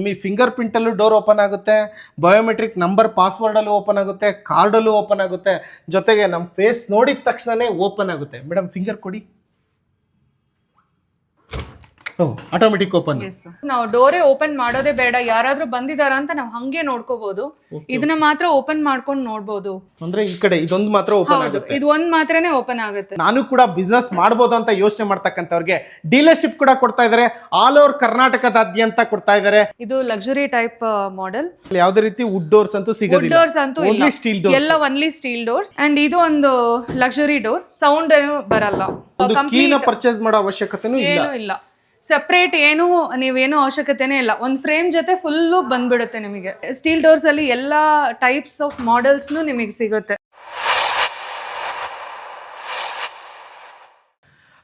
ನಿಮ್ಮ finger ಪ್ರಿಂಟಲ್ಲೂ door open ಆಗುತ್ತೆ, biometric number ಪಾಸ್ವರ್ಡಲ್ಲೂ open ಆಗುತ್ತೆ, ಕಾರ್ಡಲ್ಲೂ ಓಪನ್ ಆಗುತ್ತೆ, ಜೊತೆಗೆ ನಮ್ಮ ಫೇಸ್ ನೋಡಿದ ತಕ್ಷಣನೇ ಓಪನ್ ಆಗುತ್ತೆ. ಮೇಡಮ್ ಫಿಂಗರ್ ಕೊಡಿ. Automatic open. ನಾವು ಡೋರೇ ಓಪನ್ ಮಾಡೋದೇ ಬೇಡ, ಯಾರಾದ್ರೂ ಬಂದಿದಾರ ಅಂತ ನಾವು ಹಂಗೆ ನೋಡ್ಕೋಬಹುದು. ಇದನ್ನ ಮಾತ್ರ ಓಪನ್ ಮಾಡ್ಕೊಂಡು ನೋಡ್ಬೋದು. ಅಂದ್ರೆ ಈ ಕಡೆ ಇದೊಂದು ಮಾತ್ರ ಓಪನ್ ಆಗುತ್ತೆ, ಇದು ಒಂದ್ ಮಾತ್ರನೇ ಓಪನ್ ಆಗುತ್ತೆ. ನಾನು ಕೂಡ ಬಿಸ್ನೆಸ್ ಮಾಡ್ಬೋದು ಅಂತ ಯೋಚನೆ ಮಾಡ್ತಕ್ಕಂಥವ್ರಿಗೆ ಡೀಲರ್ಶಿಪ್ ಕೂಡ ಕೊಡ್ತಾ ಇದಾರೆ. ಆಲ್ ಓವರ್ ಕರ್ನಾಟಕದಾದ್ಯಂತ ಕೊಡ್ತಾ ಇದಾರೆ. ಇದು ಲಕ್ಸುರಿ ಟೈಪ್ ಮಾಡೆಲ್. ಯಾವುದೇ ರೀತಿ ವುಡ್ ಡೋರ್ಸ್ ಅಂತೂ ಸಿಗೋದಿಲ್ಲ, ಡೋರ್ಸ್ ಅಂತೂ ಇಲ್ಲ, ಸ್ಟೀಲ್ ಡೋರ್ಸ್, ಎಲ್ಲ ಒನ್ಲಿ ಸ್ಟೀಲ್ ಡೋರ್ಸ್. ಅಂಡ್ ಇದು ಒಂದು ಲಕ್ಸುರಿ ಡೋರ್, ಸೌಂಡ್ ಏನು ಬರಲ್ಲ. ಕೀನ ಪರ್ಚೇಸ್ ಮಾಡೋ ಅವಶ್ಯಕತೆನೂ ಇಲ್ಲ, ಸೆಪರೇಟ್ ಏನು ನೀವೇನು ಅವಶ್ಯಕತೆನೇ ಇಲ್ಲ. ಒಂದು ಫ್ರೇಮ್ ಜೊತೆ ಫುಲ್ಲು ಬಂದ್ಬಿಡುತ್ತೆ ನಿಮಗೆ. ಸ್ಟೀಲ್ ಡೋರ್ಸ್ ಅಲ್ಲಿ ಎಲ್ಲಾ ಟೈಪ್ಸ್ ಆಫ್ ಮಾಡೆಲ್ಸ್ನು ನಿಮಗೆ ಸಿಗುತ್ತೆ.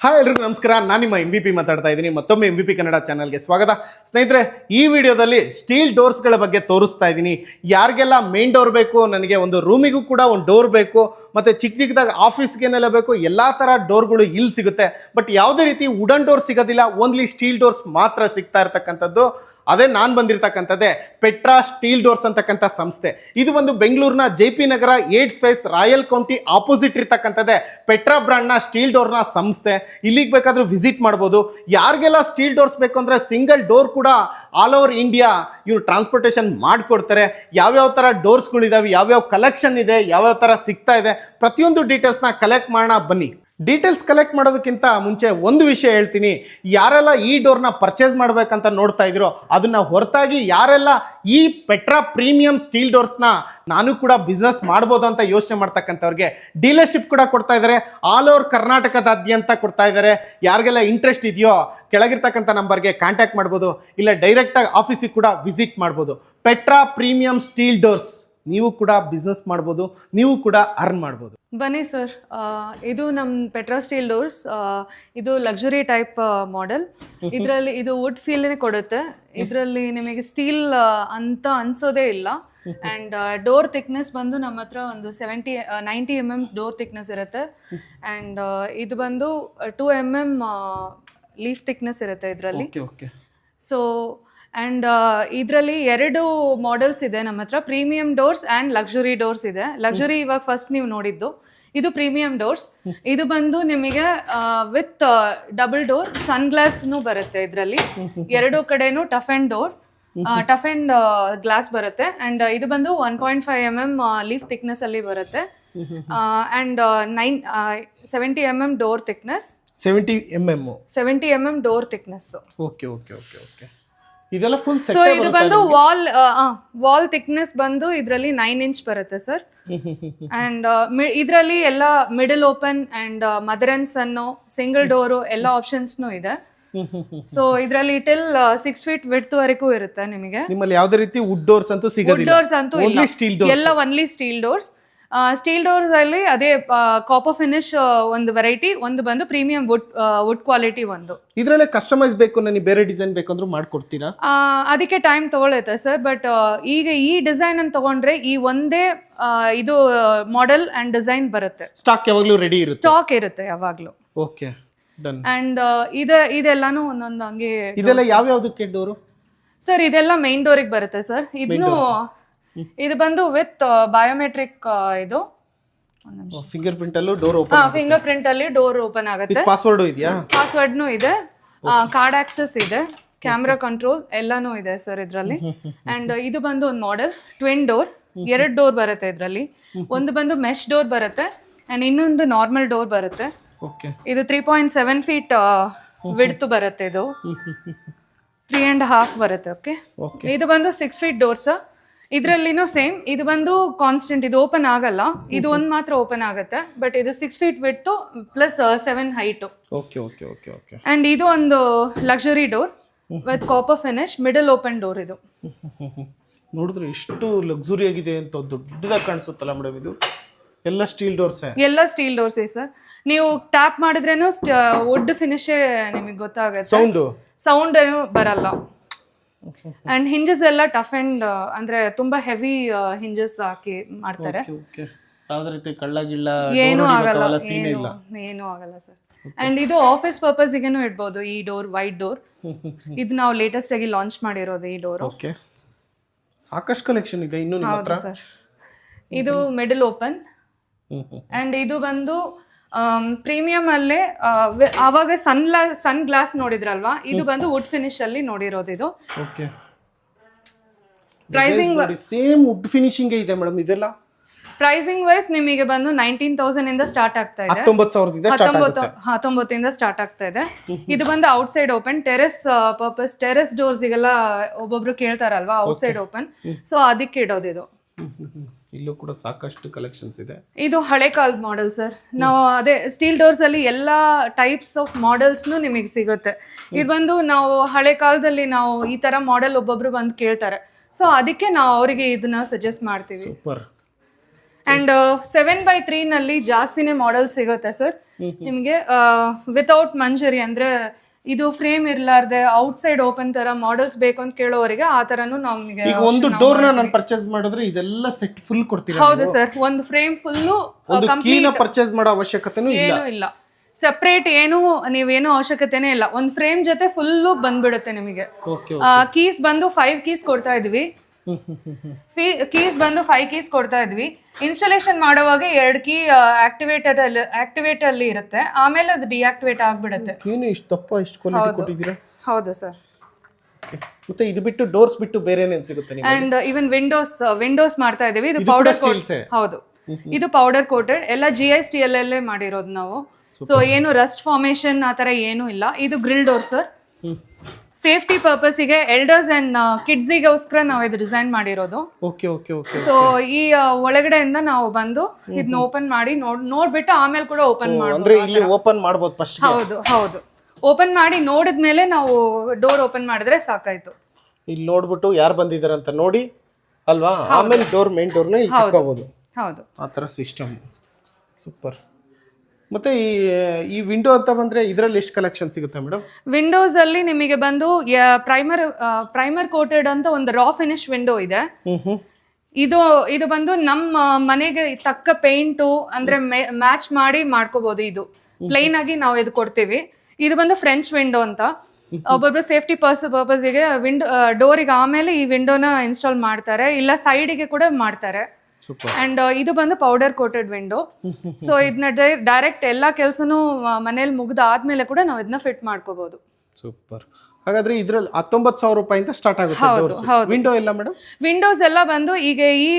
ಹಾಯ್ ಎಲ್ರಿಗೂ ನಮಸ್ಕಾರ, ನಾನು ನಿಮ್ಮ MVP ಮಾತಾಡ್ತಾ ಇದ್ದೀನಿ. ಮತ್ತೊಮ್ಮೆ MVP ಕನ್ನಡ ಚಾನಲ್ಗೆ ಸ್ವಾಗತ. ಸ್ನೇಹಿತರೆ, ಈ ವಿಡಿಯೋದಲ್ಲಿ ಸ್ಟೀಲ್ ಡೋರ್ಸ್ಗಳ ಬಗ್ಗೆ ತೋರಿಸ್ತಾ ಇದ್ದೀನಿ. ಯಾರಿಗೆಲ್ಲ ಮೇನ್ ಡೋರ್ ಬೇಕು, ನನಗೆ ಒಂದು ರೂಮಿಗೂ ಕೂಡ ಒಂದು ಡೋರ್ ಬೇಕು, ಮತ್ತು ಚಿಕ್ಕದಾಗಿ ಆಫೀಸ್ಗೇನೆಲ್ಲ ಬೇಕು, ಎಲ್ಲ ಥರ ಡೋರ್ಗಳು ಇಲ್ಲಿ ಸಿಗುತ್ತೆ. ಬಟ್ ಯಾವುದೇ ರೀತಿ ವುಡನ್ ಡೋರ್ ಸಿಗೋದಿಲ್ಲ, ಓನ್ಲಿ ಸ್ಟೀಲ್ ಡೋರ್ಸ್ ಮಾತ್ರ ಸಿಗ್ತಾ ಇರ್ತಕ್ಕಂಥದ್ದು. ಅದೇ ನಾನು ಬಂದಿರತಕ್ಕಂಥದ್ದೇ ಪೆಟ್ರಾ ಸ್ಟೀಲ್ ಡೋರ್ಸ್ ಅಂತಕ್ಕಂಥ ಸಂಸ್ಥೆ. ಇದು ಒಂದು ಬೆಂಗಳೂರಿನ JP Nagar 8th phase royal county opposite ಇರ್ತಕ್ಕಂಥದ್ದೇ ಪೆಟ್ರಾ ಬ್ರ್ಯಾಂಡ್ನ ಸ್ಟೀಲ್ ಡೋರ್ನ ಸಂಸ್ಥೆ. ಇಲ್ಲಿಗೆ ಬೇಕಾದರೂ ವಿಸಿಟ್ ಮಾಡ್ಬೋದು. ಯಾರಿಗೆಲ್ಲ ಸ್ಟೀಲ್ ಡೋರ್ಸ್ ಬೇಕು ಅಂದರೆ ಸಿಂಗಲ್ ಡೋರ್ ಕೂಡ ಆಲ್ ಓವರ್ ಇಂಡಿಯಾ ಇವರು ಟ್ರಾನ್ಸ್ಪೋರ್ಟೇಷನ್ ಮಾಡಿಕೊಡ್ತಾರೆ. ಯಾವ್ಯಾವ ಥರ ಡೋರ್ಸ್ಗಳಿದಾವೆ, ಯಾವ್ಯಾವ ಕಲೆಕ್ಷನ್ ಇದೆ, ಯಾವ್ಯಾವ ಥರ ಸಿಗ್ತಾ ಇದೆ, ಪ್ರತಿಯೊಂದು ಡೀಟೇಲ್ಸ್ನ ಕಲೆಕ್ಟ್ ಮಾಡೋಣ ಬನ್ನಿ. ಡೀಟೇಲ್ಸ್ ಕಲೆಕ್ಟ್ ಮಾಡೋದಕ್ಕಿಂತ ಮುಂಚೆ ಒಂದು ವಿಷಯ ಹೇಳ್ತೀನಿ. ಯಾರೆಲ್ಲ ಈ ಡೋರ್ನ ಪರ್ಚೇಸ್ ಮಾಡಬೇಕಂತ ನೋಡ್ತಾ ಇದ್ರೋ, ಅದನ್ನ ಹೊರತಾಗಿ ಯಾರೆಲ್ಲ ಈ ಪೆಟ್ರಾ ಪ್ರೀಮಿಯಂ ಸ್ಟೀಲ್ ಡೋರ್ಸ್ನ ನಾನು ಕೂಡ ಬಿಸ್ನೆಸ್ ಮಾಡ್ಬೋದು ಅಂತ ಯೋಚನೆ ಮಾಡ್ತಕ್ಕಂಥವ್ರಿಗೆ ಡೀಲರ್ಶಿಪ್ ಕೂಡ ಕೊಡ್ತಾ ಇದ್ದಾರೆ. ಆಲ್ ಓವರ್ ಕರ್ನಾಟಕದಾದ್ಯಂತ ಕೊಡ್ತಾ ಇದ್ದಾರೆ. ಯಾರಿಗೆಲ್ಲ ಇಂಟ್ರೆಸ್ಟ್ ಇದೆಯೋ ಕೆಳಗಿರ್ತಕ್ಕಂಥ ನಂಬರ್ಗೆ ಕಾಂಟ್ಯಾಕ್ಟ್ ಮಾಡ್ಬೋದು, ಇಲ್ಲ ಡೈರೆಕ್ಟಾಗಿ ಆಫೀಸಿಗೆ ಕೂಡ ವಿಸಿಟ್ ಮಾಡ್ಬೋದು. ಪೆಟ್ರಾ ಪ್ರೀಮಿಯಂ ಸ್ಟೀಲ್ ಡೋರ್ಸ್, ನೀವು ಕೂಡ ಬಿಸ್ನೆಸ್ ಮಾಡ್ಬೋದು, ನೀವು ಕೂಡ ಅರ್ನ್ ಮಾಡ್ಬೋದು. ಬನ್ನಿ ಸರ್, ಇದು ನಮ್ಮ ಪೆಟ್ರಾ ಸ್ಟೀಲ್ ಡೋರ್ಸ್. ಇದು ಲಕ್ಸುರಿ ಟೈಪ್ ಮಾಡೆಲ್. ಇದರಲ್ಲಿ ಇದು ವುಡ್ ಫೀಲ್ನೇ ಕೊಡುತ್ತೆ. ಇದರಲ್ಲಿ ನಿಮಗೆ ಸ್ಟೀಲ್ ಅಂತ ಅನ್ಸೋದೇ ಇಲ್ಲ. ಆ್ಯಂಡ್ ಡೋರ್ ಥಿಕ್ನೆಸ್ ಬಂದು ನಮ್ಮ ಹತ್ರ ಒಂದು 90 mm ಡೋರ್ ಥಿಕ್ನೆಸ್ ಇರುತ್ತೆ. ಆ್ಯಂಡ್ ಇದು ಬಂದು 2 mm ಲೀಫ್ ಥಿಕ್ನೆಸ್ ಇರುತ್ತೆ ಇದರಲ್ಲಿ. ಸೊ ಆ್ಯಂಡ್ ಇದರಲ್ಲಿ 2 ಮಾಡೆಲ್ಸ್ ಇದೆ ನಮ್ಮ ಹತ್ರ, premium doors and luxury doors ಇದೆ. ಲಕ್ಸುರಿ ಇವಾಗ ಫಸ್ಟ್ ನೀವು ನೋಡಿದ್ದು, ಇದು ಪ್ರೀಮಿಯಂ ಡೋರ್ಸ್. ಇದು ಬಂದು ನಿಮಗೆ ವಿತ್ ಡಬಲ್ ಡೋರ್ ಸನ್ ಗ್ಲಾಸ್ನು ಬರುತ್ತೆ ಇದರಲ್ಲಿ. 2 ಕಡೆನೂ ಟಫ್ ಅಂಡ್ ಗ್ಲಾಸ್ ಬರುತ್ತೆ. ಆ್ಯಂಡ್ ಇದು ಬಂದು 1.5 mm ಲೀಫ್ ಥಿಕ್ನೆಸ್ ಅಲ್ಲಿ ಬರುತ್ತೆ. And 70 mm door thickness. 70 mm door thickness. ಇದೆಲ್ಲ ಫುಲ್ ಸೊ ಇದು ಬಂದು ವಾಲ್ ಥಿಕ್ನೆಸ್ ಬಂದು ಇದರಲ್ಲಿ 9 inch ಬರುತ್ತೆ ಸರ್. ಅಂಡ್ ಇದರಲ್ಲಿ ಎಲ್ಲ middle open and mother and ಸನ್ನು, ಸಿಂಗಲ್ ಡೋರು ಎಲ್ಲ ಆಪ್ಷನ್ಸ್ನು ಇದೆ. ಸೊ ಇದರಲ್ಲಿ ಟಿಲ್ 6 feet ವಿಡ್ತ್ ವರೆಗೂ ಇರುತ್ತೆ ನಿಮಗೆ. ನಿಮ್ಮಲ್ಲಿ ಯಾವುದೇ ರೀತಿ ವುಡ್ ಡೋರ್ಸ್ ಅಂತೂ ಸಿಗೋದಿಲ್ಲ, ವುಡ್ ಡೋರ್ಸ್ ಅಂತೂ ಇಲ್ಲ, ಎಲ್ಲ only steel doors. Steel doors ಅಲ್ಲಿ ಅದೇ ಕಾಪರ್ ಫಿನಿಶ್ ಒಂದು ವೆರೈಟಿ, ಒಂದು ಬಂದು ಪ್ರೀಮಿಯಂ ವುಡ್ ಕ್ವಾಲಿಟಿ. ಒಂದು ಇದರಲ್ಲೇ ಕಸ್ಟಮೈಸ್ ಬೇಕು, ನನಗೆ ಬೇರೆ ಡಿಸೈನ್ ಬೇಕಂದ್ರೂ ಮಾಡ್ಕೊಡ್ತೀರಾ? ಅದಕ್ಕೆ ಟೈಮ್ ತಗೊಳುತ್ತೆ ಸರ್. ಬಟ್ ಈಗ ಈ ಡಿಸೈನ್ ಅನ್ನು ತಗೊಂಡ್ರೆ ಈ ಒಂದೇ ಇದು ಮಾಡೆಲ್ ಅಂಡ್ ಡಿಸೈನ್ ಬರುತ್ತೆ. ಸ್ಟಾಕ್ ಯಾವಾಗಲೂ ರೆಡಿ ಇರುತ್ತೆ, ಸ್ಟಾಕ್ ಇರುತ್ತೆ ಯಾವಾಗ್ಲೂ. Okay done. ಅಂಡ್ ಇದೆಲ್ಲಾನು ಒಂದೊಂದು ಹಂಗೆ. ಇದೆಲ್ಲ ಯಾವ್ಯಾವ್ದಕ್ಕೆ ಡೋರು ಸರ್? ಇದೆಲ್ಲ ಮೇನ್ ಡೋರಿಗೆ ಬರುತ್ತೆ ಸರ್. ಇದು ಬಂದು ವಿತ್ ಬಯೋಮೆಟ್ರಿಕ್. ಇದು ಫಿಂಗರ್ ಪ್ರಿಂಟ್ ಅಲ್ಲೂ ಡೋರ್ ಓಪನ್, ಫಿಂಗರ್ ಪ್ರಿಂಟ್ ಅಲ್ಲಿ ಡೋರ್ ಓಪನ್ ಆಗುತ್ತೆ. ಪಾಸ್ವರ್ಡ್ ಇದೆಯಾ? ಪಾಸ್ವರ್ಡ್ನು ಇದೆ, ಕಾರ್ಡ್ ಆಕ್ಸೆಸ್ ಇದೆ, ಕ್ಯಾಮ್ರಾ ಕಂಟ್ರೋಲ್ ಎಲ್ಲಾನು ಇದೆ ಸರ್ ಇದರಲ್ಲಿ. ಅಂಡ್ ಇದು ಬಂದು ಒಂದು ಮಾಡೆಲ್ ಟ್ವಿನ್ ಡೋರ್. 2 ಡೋರ್ ಬರುತ್ತೆ ಇದರಲ್ಲಿ. ಒಂದು ಬಂದು ಮೆಶ್ ಡೋರ್ ಬರುತ್ತೆ ಅಂಡ್ ಇನ್ನೊಂದು ನಾರ್ಮಲ್ ಡೋರ್ ಬರುತ್ತೆ. ಇದು 3.7 feet ವಿಡ್ತ್ ಬರುತ್ತೆ. ಇದು 3.5 ಬರುತ್ತೆ. ಓಕೆ, ಇದು ಬಂದು 6 feet ಡೋರ್ಸ್. ಇದರಲ್ಲಿನೂ ಸೇಮ್. ಇದು ಬಂದು ಕಾನ್ಸ್ಟೆಂಟ್, ಇದು ಓಪನ್ ಆಗಲ್ಲ. ಇದು ಒಂದು ಮಾತ್ರ ಓಪನ್ ಆಗುತ್ತೆ. ಬಟ್ ಇದು 6 feet width plus 7 height. And ಇದು ಒಂದು luxury door with copper finish, middle open door. ಇದು ನೋಡಿದ್ರೆ ಎಷ್ಟು ಲಕ್ಸುರಿ ಆಗಿದೆ ಅಂತ ದೊಡ್ಡದಾಗಿ ಕಾಣಿಸುತ್ತಲ್ಲ ಮೇಡಮ್. ಇದು ಎಲ್ಲ ಸ್ಟೀಲ್ ಡೋರ್ಸ್, ಎಲ್ಲ ಸ್ಟೀಲ್ ಡೋರ್ಸ್ ಸರ್. ನೀವು ಟ್ಯಾಪ್ ಮಾಡಿದ್ರೇನು ವುಡ್ ಫಿನಿಶ್ ನಿಮಗೆ ಗೊತ್ತಾಗುತ್ತೆ, ಸೌಂಡ್ ಏನು ಬರಲ್ಲ. ಅಂಡ್ ಹಿಂಜಸ್ ಎಲ್ಲ ಟಫ್ ಅಂಡ್ ಅಂದ್ರೆ ತುಂಬಾ ಹೆವಿ ಹಿಂಜಸ್ ಹಾಕಿ ಮಾಡ್ತಾರೆ. ಏನು ಆಗಲ್ಲ ಸರ್. ಅಂಡ್ ಇದು ಆಫೀಸ್ ಪರ್ಪಸ್ ಗೆನೂ ಇಡ್ಬೋದು ಈ ಡೋರ್, ವೈಟ್ ಡೋರ್. ಇದು ನಾವು ಲೇಟೆಸ್ಟ್ ಆಗಿ ಲಾಂಚ್ ಮಾಡಿರೋದು ಈ ಡೋರ್. ಓಕೆ, ಸಾಕಷ್ಟು ಕಲೆಕ್ಷನ್ ಇದೆ ಇನ್ನು ನಿಮ್ಮ ಹತ್ರ. ಸರ್ ಇದು ಮಿಡಲ್ ಓಪನ್ ಅಂಡ್ ಇದು ಬಂದು ಪ್ರೀಮಿಯಂ ಅಲ್ಲೇ ಆವಾಗ ಸನ್ ಗ್ಲಾಸ್ ನೋಡಿದ್ರಲ್ವಾ, ಇದು ಬಂದು ವುಡ್ ಫಿನಿಶ್ ಅಲ್ಲಿ ನೋಡಿರೋದು ಇದು. Okay, pricing same wood finishing ಇದೆ ಮೇಡಮ್. ಇದೆಲ್ಲ ಪ್ರೈಸಿಂಗ್ ವೈಸ್ ನಿಮಗೆ ಬಂದು 19,000 ಇಂದ ಸ್ಟಾರ್ಟ್ ಆಗ್ತಾ ಇದೆ. 19,000 ಇಂದ ಸ್ಟಾರ್ಟ್ ಆಗ್ತಾ ಇದೆ. ಇದು ಬಂದು outside open terrace purpose, terrace doors ಗೆಲ್ಲ ಒಬ್ಬೊಬ್ರು ಕೇಳ್ತಾರಲ್ವಾ ಔಟ್ಸೈಡ್ ಓಪನ್, ಸೊ ಅದಕ್ಕೆ ಇಡೋದು ಇದು. ಇಲ್ಲೂ ಕೂಡ ಸಾಕಷ್ಟು ಕಲೆಕ್ಷನ್ಸ್ ಇದೆ. ಇದು ಹಳೆ ಕಾಲದ ಮಾಡೆಲ್ ಸರ್. ನಾವು ಅದೇ ಸ್ಟೀಲ್ ಡೋರ್ಸ್ ಅಲ್ಲಿ ಎಲ್ಲಾ ಟೈಪ್ಸ್ ಆಫ್ ಮಾಡೆಲ್ಸ್ ನಿಮಗೆ ಸಿಗುತ್ತೆ. ಇದು ಬಂದು ನಾವು ಹಳೆ ಕಾಲದಲ್ಲಿ ನಾವು ಈ ತರ ಮಾಡೆಲ್ ಒಬ್ಬೊಬ್ರು ಬಂದು ಕೇಳ್ತಾರೆ, ಸೊ ಅದಕ್ಕೆ ನಾವು ಅವರಿಗೆ ಇದನ್ನ ಸಜೆಸ್ಟ್ ಮಾಡ್ತೀವಿ. ಸೂಪರ್. ಅಂಡ್ 7x3 ನಲ್ಲಿ ಜಾಸ್ತಿನೇ ಮಾಡೆಲ್ ಸಿಗುತ್ತೆ ಸರ್ ನಿಮಗೆ. ವಿತೌಟ್ ಮಂಜರಿ ಅಂದ್ರೆ ಇದು ಫ್ರೇಮ್ ಇರ್ಲಾರ್ದೆ ಔಟ್ಸೈಡ್ ಓಪನ್ ತರ ಮಾಡೆಲ್ಸ್ ಬೇಕು ಅಂತ ಕೇಳೋವರಿಗೆ ಆ ತರನು ನಮಗೆ. ಈಗ ಒಂದು ಡೋರ್ ನಾನು ಪರ್ಚೇಸ್ ಮಾಡಿದ್ರೆ ಇದೆಲ್ಲ ಸೆಟ್ ಫುಲ್ ಕೊಡ್ತೀರಾ? ಹೌದು ಸರ್, ಒಂದು ಫ್ರೇಮ್ ಫುಲ್ಲು ಕೀನ ಪರ್ಚೇಸ್ ಮಾಡೋ ಅವಶ್ಯಕತೆನೂ ಏನೂ ಇಲ್ಲ. ಸೆಪರೇಟ್ ಏನು ನೀವೇನು ಅವಶ್ಯಕತೆನೇ ಇಲ್ಲ, ಒಂದು ಫ್ರೇಮ್ ಜೊತೆ ಫುಲ್ಲು ಬಂದ್ಬಿಡುತ್ತೆ ನಿಮಗೆ. ಕೀಸ್ ಬಂದು 5 ಕೀಸ್ ಕೊಡ್ತಾ ಇದ್ವಿ. ಕೀಸ್ ಬಂದು 5 ಕೀಸ್ ಕೊಡ್ತಾ ಇದ್ವಿ. ಇನ್ಸ್ಟಾಲೇಷನ್ ಮಾಡುವಾಗ 2 ಕೀ ಆಕ್ಟಿವೇಟ್ ಅಲ್ಲಿ ಇರುತ್ತೆ, ಆಮೇಲೆ ಅದು ಡಿಆಕ್ಟಿವೇಟ್ ಆಗ್ಬಿಡುತ್ತೆ. ಏನು ಇಷ್ಟು ದಪ್ಪ ಇಷ್ಟು ಕ್ವಾಲಿಟಿ ಕೊಟ್ಟಿದ್ದೀರಾ? ಹೌದು ಸರ್. ಮತ್ತೆ ಇದು ಬಿಟ್ಟು ಡೋರ್ಸ್ ಬಿಟ್ಟು ಬೇರೆ ಏನೇನು ಸಿಗುತ್ತೆ ನಿಮಗೆ? ಅಂಡ್ ಈವನ್ ವಿಂಡೋಸ್ ಮಾಡ್ತಾ ಇದೀವಿ. ಇದು ಪೌಡರ್ ಕೋಟ್. ಹೌದು, ಇದು ಪೌಡರ್ ಕೋಟೆಡ್ ಎಲ್ಲ GI-STL ಅಲ್ಲೇ ಮಾಡಿರೋದು ನಾವು. ಸೊ ಏನು ರಸ್ಟ್ ಫಾರ್ಮೇಶನ್ ಆ ತರ ಏನು ಇಲ್ಲ. ಇದು ಗ್ರಿಲ್ ಡೋರ್ ಸರ್. ಸೇಫ್ಟಿ ಪರ್ಪಸ್ಗೆ ಎಲ್ಡರ್ಸ್ ಅಂಡ್ ಕಿಡ್ಸಿಗೋಸ್ಕರ ನಾವು ಇದು ಡಿಸೈನ್ ಮಾಡಿರೋದು. Okay okay okay. ಸೊ ಈ ಒಳಗಡೆಯಿಂದ ನಾವು ಬಂದು ಇದನ್ನ ಓಪನ್ ಮಾಡಿ ನೋಡ್ಬಿಟ್ಟು ಆಮೇಲೆ ಕೂಡ ಓಪನ್ ಮಾಡ್ಬೋದು. ಅಂದ್ರೆ ಇಲ್ಲಿ ಓಪನ್ ಮಾಡಬಹುದು ಫಸ್ಟ್. ಹೌದು ಹೌದು, ಓಪನ್ ಮಾಡಿ ನೋಡಿದ್ಮೇಲೆ ನಾವು ಡೋರ್ ಓಪನ್ ಮಾಡಿದ್ರೆ ಸಾಕಾಯ್ತು. ಇಲ್ಲಿ ನೋಡ್ಬಿಟ್ಟು ಯಾರು ಬಂದಿದ್ದಾರೆ ಅಂತ ನೋಡಿ ಅಲ್ವಾ, ಆಮೇಲೆ ಮೇನ್ ಡೋರ್ನ ಇಲ್ಲಿ ತಕ್ಕೋಬಹುದು. ಹೌದು, ಆ ಥರ ಸಿಸ್ಟಮ್. ಸೂಪರ್. ಮತ್ತೆ ಈ ವಿಂಡೋ ಅಂತ ಬಂದ್ರೆ ಇದರಲ್ಲಿ ಎಷ್ಟು ಕಲೆಕ್ಷನ್ ಸಿಗುತ್ತೆ ಮೇಡಮ್? ವಿಂಡೋಸ್ ಅಲ್ಲಿ ನಿಮಗೆ ಬಂದು ಪ್ರೈಮರ್ ಕೋಟೆಡ್ ಅಂತ ಒಂದು ರಾ ಫಿನಿಶ್ ವಿಂಡೋ ಇದೆ. ಇದು ಬಂದು ನಮ್ಮ ಮನೆಗೆ ತಕ್ಕ ಪೇಂಟು ಅಂದ್ರೆ ಮ್ಯಾಚ್ ಮಾಡಿ ಮಾಡ್ಕೋಬಹುದು. ಇದು ಪ್ಲೈನ್ ಆಗಿ ನಾವು ಇದು ಕೊಡ್ತೀವಿ. ಇದು ಬಂದು ಫ್ರೆಂಚ್ ವಿಂಡೋ ಅಂತ. ಒಬ್ಬೊಬ್ರು ಸೇಫ್ಟಿ ಪರ್ಪಸ್ಗೆ ಡೋರಿಗೆ ಆಮೇಲೆ ಈ ವಿಂಡೋನ ಇನ್ಸ್ಟಾಲ್ ಮಾಡ್ತಾರೆ, ಇಲ್ಲ ಸೈಡಿಗೆ ಕೂಡ ಮಾಡ್ತಾರೆ. ಅಂಡ್ ಇದು ಬಂದು ಪೌಡರ್ ಕೋಟೆಡ್ ವಿಂಡೋ. ಸೊ ಇದನ್ನ ಡೈರೆಕ್ಟ್ ಎಲ್ಲಾ ಕೆಲಸನೂ ಮನೇಲಿ ಮುಗ್ದಾದ್ಮೇಲೆ ಕೂಡ ನಾವು ಇದನ್ನ ಫಿಟ್ ಮಾಡ್ಕೋಬಹುದು. ಸೂಪರ್. ಹಾಗಾದ್ರೆ ಇದ್ರಲ್ಲಿ 19,000 ರೂಪಾಯಿಂದ ಸ್ಟಾರ್ಟ್ ಆಗುತ್ತೆ ಡೋರ್ಸ್. ವಿಂಡೋ ಎಲ್ಲ ಮೇಡಮ್? ವಿಂಡೋಸ್ ಎಲ್ಲ ಬಂದು ಈಗ ಈ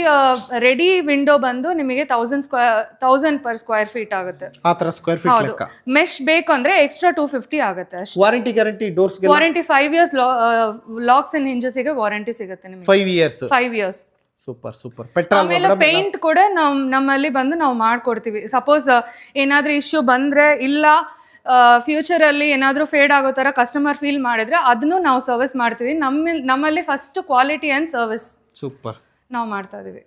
ರೆಡಿ ವಿಂಡೋ ಬಂದು ನಿಮಗೆ 1000 per ಸ್ಕ್ವೇರ್ ಫೀಟ್ ಆಗುತ್ತೆ. ಆ ತರ ಸ್ಕ್ವೇರ್ ಫೀಟ್ ಲೆಕ್ಕ. ಮೆಶ್ ಬೇಕು ಅಂದ್ರೆ ಎಕ್ಸ್ಟ್ರಾ 250 ಆಗುತ್ತೆ ಅಷ್ಟೇ. ವಾರಂಟಿ ಗ್ಯಾರಂಟಿ ಡೋರ್ಸ್ ಗೆ? Warranty 5 years. Locks and hinges ಗೆ ವಾರಂಟಿ ಸಿಗುತ್ತೆ ನಿಮಗೆ 5 ಇಯರ್ಸ್. Super super. ಪೆಟ್ರೋಲ್ ಆಮೇಲೆ ಪೇಂಟ್ ಕೂಡ ನಮ್ಮಲ್ಲಿ ಬಂದು ನಾವು ಮಾಡ್ಕೊಡ್ತೀವಿ. ಸಪೋಸ್ ಏನಾದ್ರೂ ಇಶ್ಯೂ ಬಂದ್ರೆ ಇಲ್ಲ ಫ್ಯೂಚರ್ ಅಲ್ಲಿ ಏನಾದ್ರೂ ಫೇಡ್ ಆಗೋ ತರ ಕಸ್ಟಮರ್ ಫೀಲ್ ಮಾಡಿದ್ರೆ ಅದನ್ನು ನಾವು ಸರ್ವಿಸ್ ಮಾಡ್ತೀವಿ. ನಮ್ಮಲ್ಲಿ first quality and service super ನಾವು ಮಾಡ್ತಾ ಇದೀವಿ.